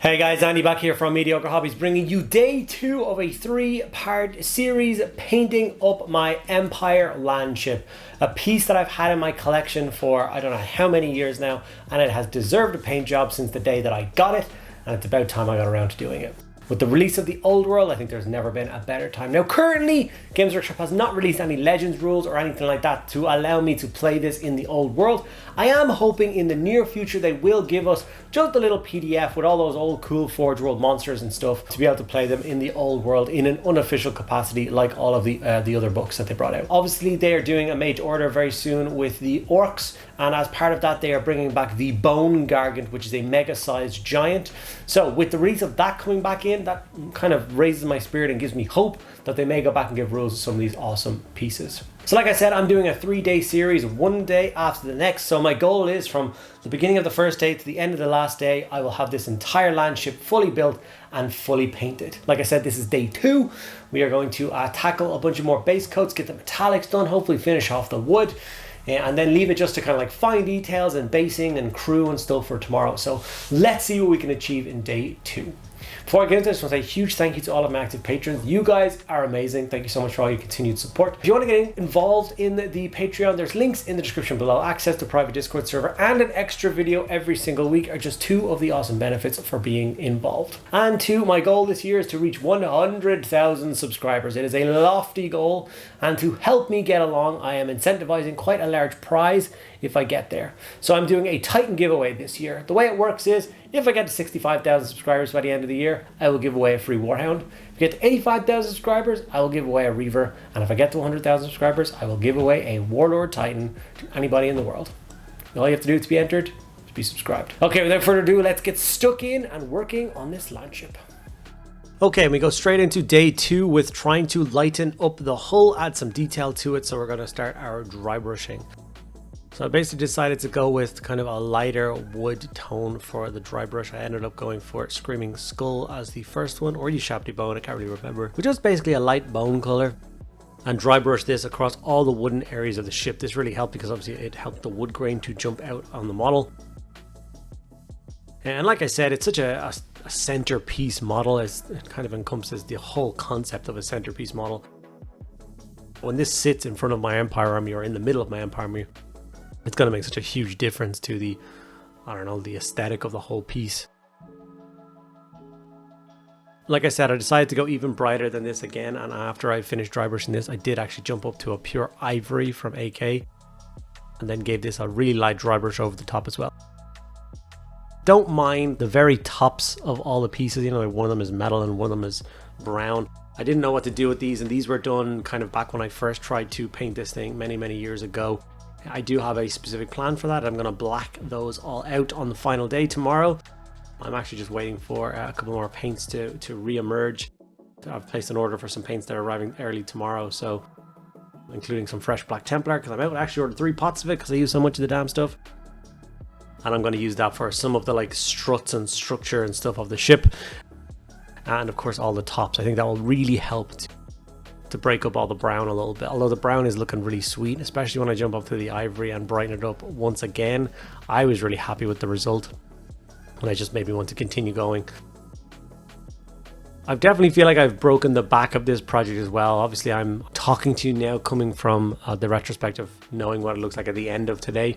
Hey guys, Andy back here from Mediocre Hobbies, bringing you day 2 of a 3-part series painting up my Empire land ship. A piece that I've had in my collection for I don't know how many years now, and it has deserved a paint job since the day that I got it, and it's about time I got around to doing it. With the release of the Old World, I think there's never been a better time. Now currently, Games Workshop has not released any Legends rules or anything like that to allow me to play this in the Old World. I am hoping in the near future they will give us just a little PDF with all those old cool Forge World monsters and stuff to be able to play them in the Old World in an unofficial capacity like all of the other books that they brought out. Obviously they are doing a made to order very soon with the Orcs, and as part of that they are bringing back the Bone Gargant, which is a mega sized giant. So with the release of that coming back in, that kind of raises my spirit and gives me hope that they may go back and give rules to some of these awesome pieces. So like I said, I'm doing a 3-day series, one day after the next. So my goal is from the beginning of the first day to the end of the last day, I will have this entire land ship fully built and fully painted. Like I said, this is day 2. We are going to tackle a bunch of more base coats, get the metallics done, hopefully finish off the wood, and then leave it just to kind of like fine details and basing and crew and stuff for tomorrow. So let's see what we can achieve in day 2. Before I get into this, I want to say a huge thank you to all of my active patrons. You guys are amazing. Thank you so much for all your continued support. If you want to get involved in the Patreon, there's links in the description below. Access to private Discord server and an extra video every single week are just 2 of the awesome benefits for being involved. And 2, my goal this year is to reach 100,000 subscribers. It is a lofty goal, and to help me get along, I am incentivizing quite a large prize if I get there. So I'm doing a Titan giveaway this year. The way it works is, if I get to 65,000 subscribers by the end of the year, I will give away a free Warhound. If I get to 85,000 subscribers, I will give away a Reaver. And if I get to 100,000 subscribers, I will give away a Warlord Titan to anybody in the world. All you have to do to be entered is be subscribed. Okay, without further ado, let's get stuck in and working on this land ship. Okay, we go straight into day 2 with trying to lighten up the hull, add some detail to it. So we're going to start our dry brushing. So I basically decided to go with kind of a lighter wood tone for the dry brush. I ended up going for Screaming Skull as the first one, or Ushabti Bone, I can't really remember. But just basically a light bone color. And dry brush this across all the wooden areas of the ship. This really helped because obviously it helped the wood grain to jump out on the model. And like I said, it's such a centerpiece model. It kind of encompasses the whole concept of a centerpiece model. When this sits in front of my Empire army or in the middle of my Empire army, it's going to make such a huge difference to the, I don't know, the aesthetic of the whole piece. Like I said, I decided to go even brighter than this again, and after I finished dry brushing this, I did actually jump up to a pure ivory from AK, and then gave this a really light dry brush over the top as well. Don't mind the very tops of all the pieces, you know, like one of them is metal and one of them is brown. I didn't know what to do with these, and these were done kind of back when I first tried to paint this thing many years ago. I do have a specific plan for that. I'm going to black those all out on the final day tomorrow. I'm actually just waiting for a couple more paints to re-emerge. I've placed an order for some paints that are arriving early tomorrow, so including some fresh Black Templar, because I'm out. I actually ordered 3 pots of it because I use so much of the damn stuff. And I'm going to use that for some of the like struts and structure and stuff of the ship. And of course all the tops. I think that will really help to break up all the brown a little bit, although the brown is looking really sweet, especially when I jump up to the ivory and brighten it up once again. I was really happy with the result, and it just made me want to continue going. I definitely feel like I've broken the back of this project as well. Obviously I'm talking to you now coming from the retrospective, knowing what it looks like at the end of today,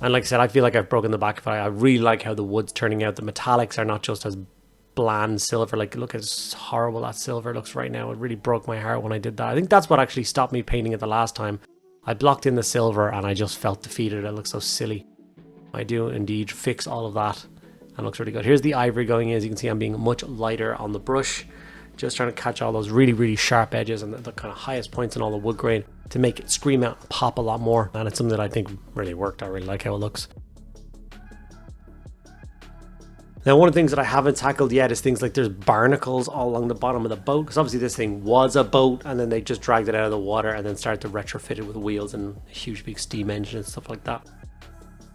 and like I said, I feel like I've broken the back of it. I really like how the wood's turning out. The metallics are not just as bland silver. Like, look at how horrible that silver looks right now. It really broke my heart when I did that. I think that's what actually stopped me painting it the last time. I blocked in the silver and I just felt defeated. It looks so silly. I do indeed fix all of that and it looks really good. Here's the ivory going in. As you can see, I'm being much lighter on the brush, just trying to catch all those really sharp edges and the kind of highest points in all the wood grain to make it scream out and pop a lot more. And it's something that I think really worked. I really like how it looks. Now, one of the things that I haven't tackled yet is things like there's barnacles all along the bottom of the boat, because obviously this thing was a boat and then they just dragged it out of the water and then started to retrofit it with wheels and a huge big steam engine and stuff like that.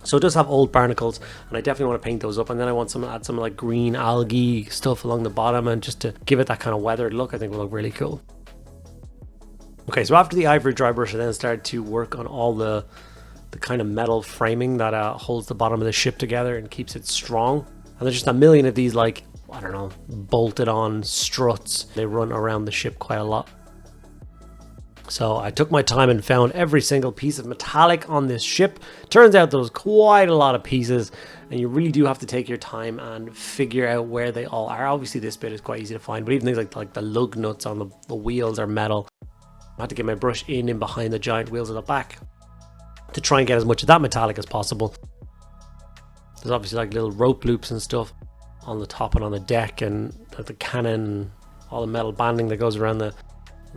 So it does have old barnacles, and I definitely want to paint those up, and then I want to add some like green algae stuff along the bottom, and just to give it that kind of weathered look, I think will look really cool. Okay, so after the ivory dry brush, I then started to work on all the kind of metal framing that holds the bottom of the ship together and keeps it strong. And there's just a million of these, like, I don't know, bolted on struts. They run around the ship quite a lot. So I took my time and found every single piece of metallic on this ship. Turns out there was quite a lot of pieces, and you really do have to take your time and figure out where they all are. Obviously this bit is quite easy to find, but even things like the lug nuts on the wheels are metal. I had to get my brush in behind the giant wheels at the back to try and get as much of that metallic as possible. There's obviously like little rope loops and stuff on the top and on the deck, and the cannon, all the metal banding that goes around the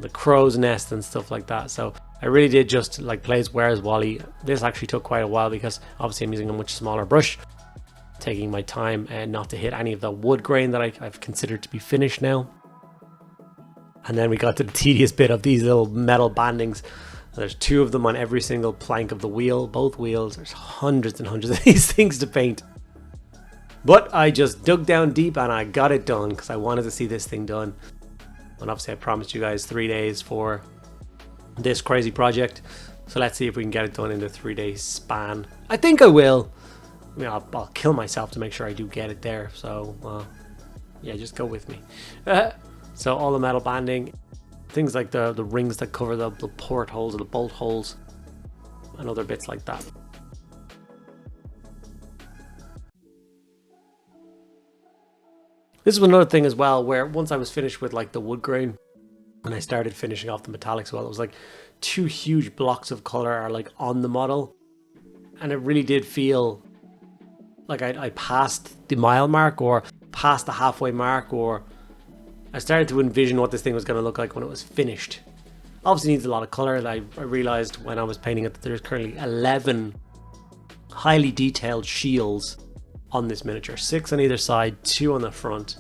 crow's nest and stuff like that. So I really did just like play as Where's Wally. This actually took quite a while because obviously I'm using a much smaller brush, taking my time and not to hit any of the wood grain that I've considered to be finished now. And then we got to the tedious bit of these little metal bandings. There's 2 of them on every single plank of the wheel, both wheels. There's hundreds and hundreds of these things to paint. But I just dug down deep and I got it done because I wanted to see this thing done. And obviously I promised you guys 3 days for this crazy project. So let's see if we can get it done in the 3-day span. I think I will. I mean, I'll kill myself to make sure I do get it there. So, yeah, just go with me. So all the metal banding. Things like the rings that cover the portholes or the bolt holes and other bits like that. This was another thing as well, where once I was finished with like the wood grain and I started finishing off the metallics, well, it was like 2 huge blocks of color are like on the model, and it really did feel like I passed the mile mark or past the halfway mark, or I started to envision what this thing was going to look like when it was finished. Obviously needs a lot of color. I realized when I was painting it that there's currently 11 highly detailed shields on this miniature. 6 on either side, 2 on the front,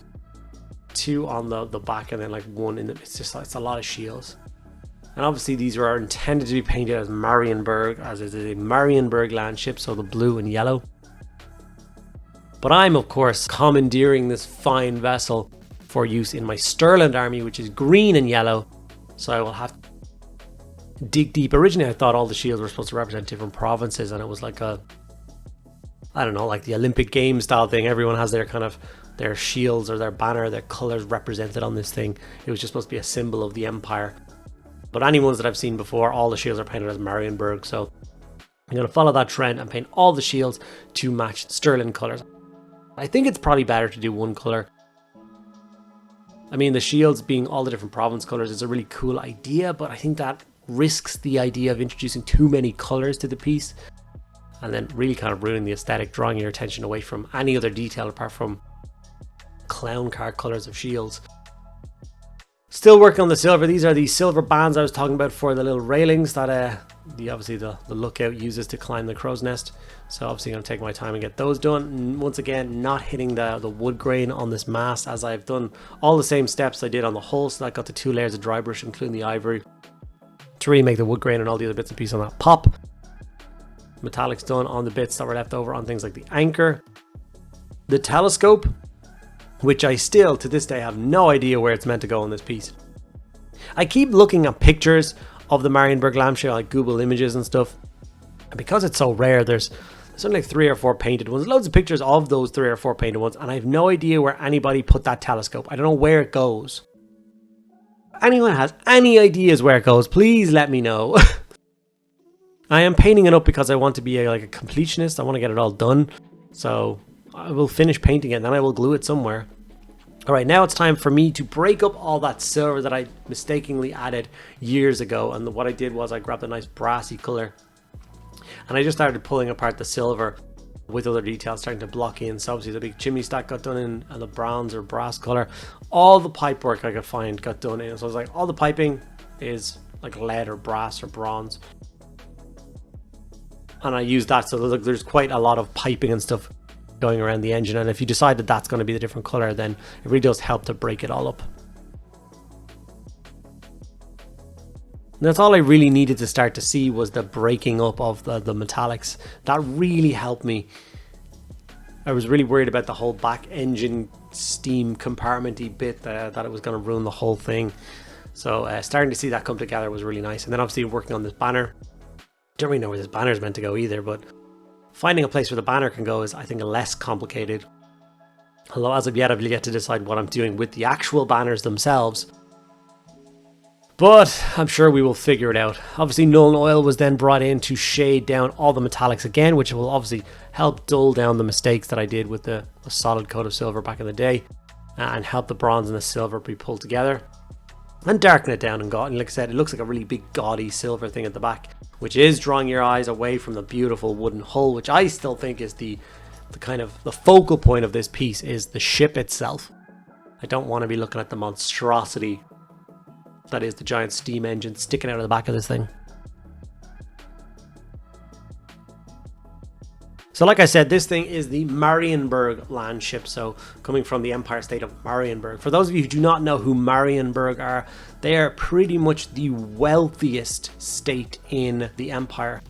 2 on the back, and then like 1 in the... It's a lot of shields. And obviously these are intended to be painted as Marienburg, as it is a Marienburg land ship, so the blue and yellow. But I'm of course commandeering this fine vessel for use in my Stirland army, which is green and yellow. So I will have to dig deep. Originally I thought all the shields were supposed to represent different provinces, and it was like a, I don't know, like the Olympic Games style thing. Everyone has their kind of their shields or their banner, their colors represented on this thing. It was just supposed to be a symbol of the empire. But any ones that I've seen before, all the shields are painted as Marienburg. So I'm going to follow that trend and paint all the shields to match Stirland colors. I think it's probably better to do one color. I mean, the shields being all the different province colors is a really cool idea, but I think that risks the idea of introducing too many colors to the piece and then really kind of ruining the aesthetic, drawing your attention away from any other detail apart from clown car colors of shields. Still working on the silver. These are the silver bands I was talking about for the little railings that obviously the lookout uses to climb the crow's nest. So obviously I'm going to take my time and get those done. And once again, not hitting the wood grain on this mast, as I've done all the same steps I did on the hull. So I got the 2 layers of dry brush, including the ivory, to really make the wood grain and all the other bits and pieces on that pop. Metallics done on the bits that were left over on things like the anchor, the telescope, which I still to this day have no idea where it's meant to go on this piece. I keep looking at pictures of the Marienburg lampshade, like Google Images and stuff, and because it's so rare, there's only like 3 or 4 painted ones, loads of pictures of those 3 or 4 painted ones, and I have no idea where anybody put that telescope. I don't know where it goes. If anyone has any ideas where it goes, please let me know. I am painting it up because I want to be like a completionist. I want to get it all done, so I will finish painting it and then I will glue it somewhere. Alright, now it's time for me to break up all that silver that I mistakenly added years ago. And what I did was I grabbed a nice brassy color and I just started pulling apart the silver with other details starting to block in. So obviously the big chimney stack got done in the bronze or brass color. All the pipe work I could find got done in. So I was like, all the piping is like lead or brass or bronze. And I used that, so there's quite a lot of piping and stuff going around the engine, and if you decide that that's going to be the different color, then it really does help to break it all up. And that's all I really needed to start to see, was the breaking up of the metallics. That really helped me. I was really worried about the whole back engine steam compartment-y bit, that it was going to ruin the whole thing. So starting to see that come together was really nice. And then obviously working on this banner. Don't really know where this banner is meant to go either, but finding a place where the banner can go is, I think, less complicated. Although as of yet, I've yet to decide what I'm doing with the actual banners themselves. But I'm sure we will figure it out. Obviously, Nuln Oil was then brought in to shade down all the metallics again, which will obviously help dull down the mistakes that I did with the solid coat of silver back in the day, and help the bronze and the silver be pulled together and darken it down. And like I said, it looks like a really big gaudy silver thing at the back, which is drawing your eyes away from the beautiful wooden hull, which I still think is the kind of the focal point of this piece, is the ship itself. I don't want to be looking at the monstrosity that is the giant steam engine sticking out of the back of this thing. So like I said, this thing is the Marienburg land ship, so coming from the Empire State of Marienburg. For those of you who do not know who Marienburg are, they are pretty much the wealthiest state in the Empire.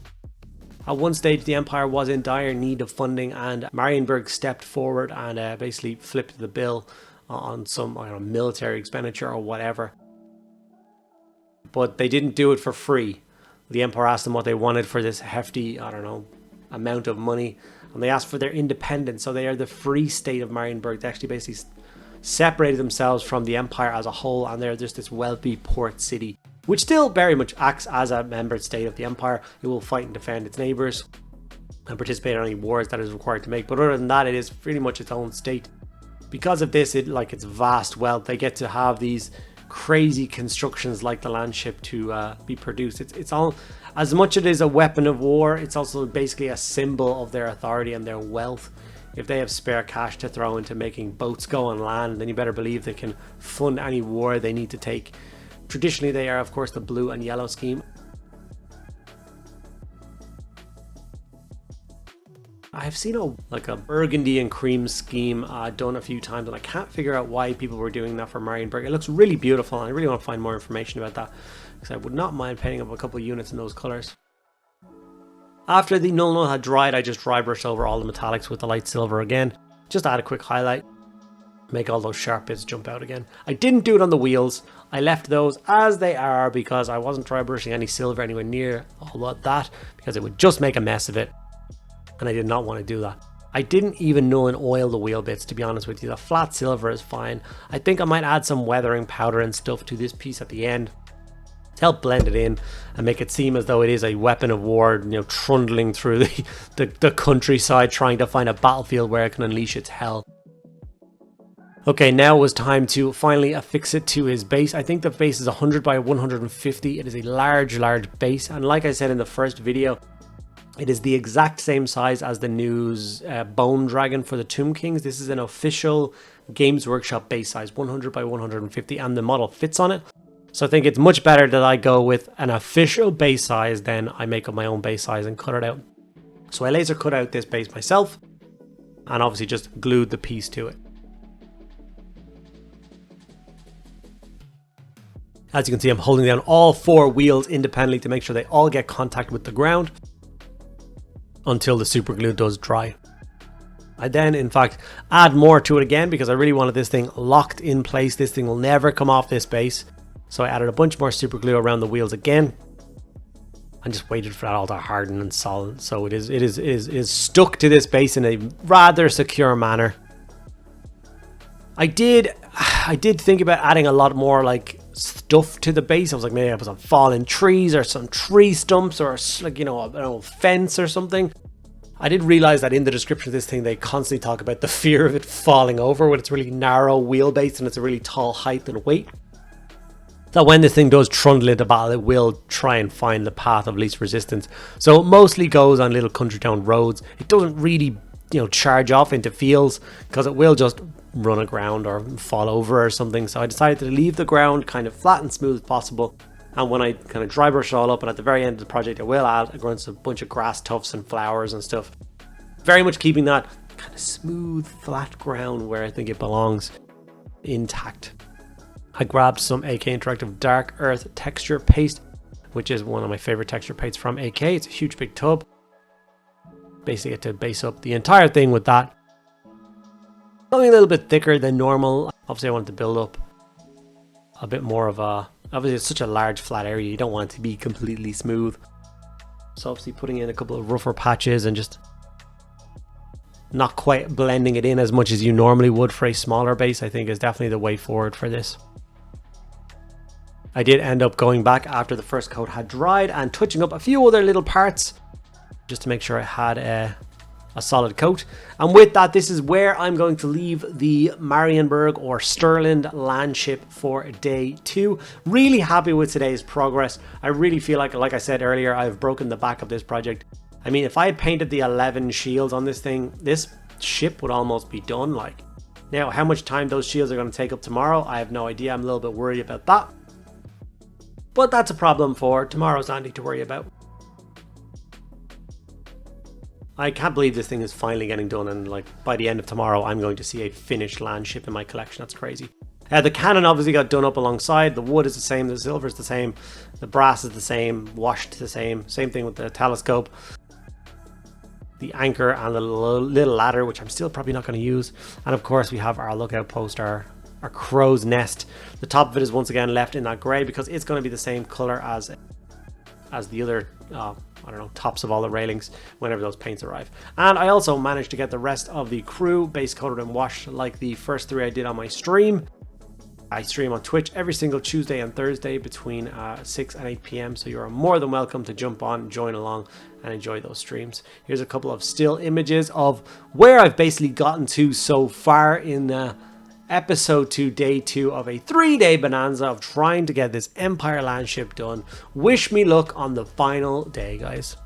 At one stage, the Empire was in dire need of funding, and Marienburg stepped forward and basically flipped the bill on some military expenditure or whatever. But they didn't do it for free. The Emperor asked them what they wanted for this hefty, amount of money, and they asked for their independence. So they are the free state of Marienburg. They actually basically separated themselves from the Empire as a whole, and they're just this wealthy port city, which still very much acts as a member state of the Empire. It will fight and defend its neighbours and participate in any wars that it is required to make. But other than that, it is pretty much its own state. Because of this, its vast wealth, they get to have these crazy constructions like the land ship to be produced. It's all, as much as it is a weapon of war, it's also basically a symbol of their authority and their wealth. If they have spare cash to throw into making boats go on land, then you better believe they can fund any war they need to take. Traditionally, they are of course the blue and yellow scheme. I've seen a burgundy and cream scheme done a few times, and I can't figure out why people were doing that for Marienburg. It looks really beautiful, and I really want to find more information about that, because I would not mind painting up a couple of units in those colours. After the Nuln Oil had dried, I just dry brushed over all the metallics with the light silver again. Just add a quick highlight, make all those sharp bits jump out again. I didn't do it on the wheels. I left those as they are because I wasn't dry brushing any silver anywhere near all of that, because it would just make a mess of it. And I did not want to do that. I didn't even Nuln Oil the wheel bits, to be honest with you. The flat silver is fine. I think I might add some weathering powder and stuff to this piece at the end to help blend it in and make it seem as though it is a weapon of war, trundling through the countryside trying to find a battlefield where it can unleash its hell. Okay, now it was time to finally affix it to his base. I think the base is 100 by 150. It is a large base, and like I said in the first video, it is the exact same size as the news Bone Dragon for the Tomb Kings. This is an official Games Workshop base size, 100 by 150, and the model fits on it. So I think it's much better that I go with an official base size than I make up my own base size and cut it out. So I laser cut out this base myself, and obviously just glued the piece to it. As you can see, I'm holding down all 4 wheels independently to make sure they all get contact with the ground until the super glue does dry. I then, in fact, add more to it again because I really wanted this thing locked in place. This thing will never come off this base. So I added a bunch more super glue around the wheels again and just waited for that all to harden and solid. So it is stuck to this base in a rather secure manner. I did think about adding a lot more stuff to the base. I was like, maybe I put some fallen trees or some tree stumps or an old fence or something. I did realize that in the description of this thing, they constantly talk about the fear of it falling over when it's really narrow wheelbase and it's a really tall height and weight. That when this thing does trundle into battle, it will try and find the path of least resistance. So it mostly goes on little country town roads. It doesn't really, charge off into fields because it will just run aground or fall over or something. So I decided to leave the ground kind of flat and smooth as possible. And when I kind of dry brush it all up, and at the very end of the project, I will add a bunch of grass tufts and flowers and stuff. Very much keeping that kind of smooth, flat ground where I think it belongs intact. I grabbed some AK Interactive Dark Earth texture paste, which is one of my favorite texture pastes from AK. It's a huge big tub. Basically get to base up the entire thing with that. Something a little bit thicker than normal. Obviously I wanted to build up a bit more of a, obviously it's such a large flat area, you don't want it to be completely smooth. So obviously putting in a couple of rougher patches and just not quite blending it in as much as you normally would for a smaller base, I think is definitely the way forward for this. I did end up going back after the first coat had dried and touching up a few other little parts just to make sure I had a solid coat. And with that, this is where I'm going to leave the Marienburg or Stirland landship for day 2. Really happy with today's progress. I really feel like I said earlier, I've broken the back of this project. I mean, if I had painted the 11 shields on this thing, this ship would almost be done. Like, now, how much time those shields are going to take up tomorrow, I have no idea. I'm a little bit worried about that. But that's a problem for tomorrow's Andy to worry about. I can't believe this thing is finally getting done, and like by the end of tomorrow I'm going to see a finished land ship in my collection. That's crazy. The cannon obviously got done up alongside. The wood is the same, the silver is the same, the brass is the same, washed the same. Same thing with the telescope. The anchor and the little ladder, which I'm still probably not going to use. And of course we have our lookout post, our crow's nest. The top of it is once again left in that grey because it's going to be the same colour as the other I don't know, tops of all the railings whenever those paints arrive. And I also managed to get the rest of the crew base coated and washed like the first 3 I did on my stream. I stream on Twitch every single Tuesday and Thursday between 6 and 8 p.m. So you're more than welcome to jump on, join along and enjoy those streams. Here's a couple of still images of where I've basically gotten to so far in episode 2, day 2 of a 3-day bonanza of trying to get this Empire landship done. Wish me luck on the final day, guys.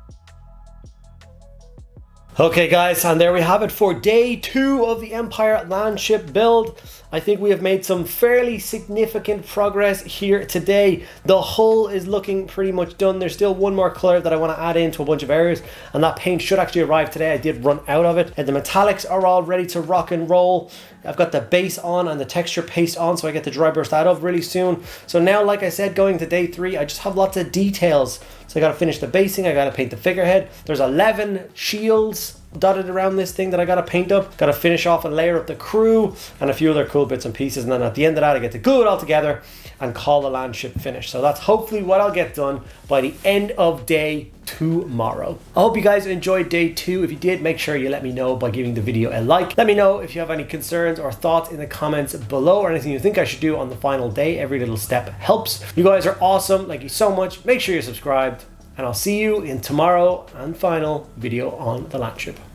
Okay guys, and there we have it for day 2 of the Empire landship build. I think we have made some fairly significant progress here today. The hull is looking pretty much done. There's still one more color that I want to add into a bunch of areas, and that paint should actually arrive today. I did run out of it. And the metallics are all ready to rock and roll. I've got the base on and the texture paste on, so I get to dry brush that off really soon. So now, like I said, going to day 3, I just have lots of details. So I got to finish the basing, I got to paint the figurehead. There's 11 shields dotted around this thing that I got to paint up. Got to finish off and layer up the crew and a few other cool bits and pieces. And then at the end of that, I get to glue it all together and call the landship finished. So that's hopefully what I'll get done by the end of day tomorrow. I hope you guys enjoyed day 2. If you did, make sure you let me know by giving the video a like. Let me know if you have any concerns or thoughts in the comments below, or anything you think I should do on the final day. Every little step helps. You guys are awesome. Thank you so much. Make sure you're subscribed, and I'll see you in tomorrow and final video on the landship.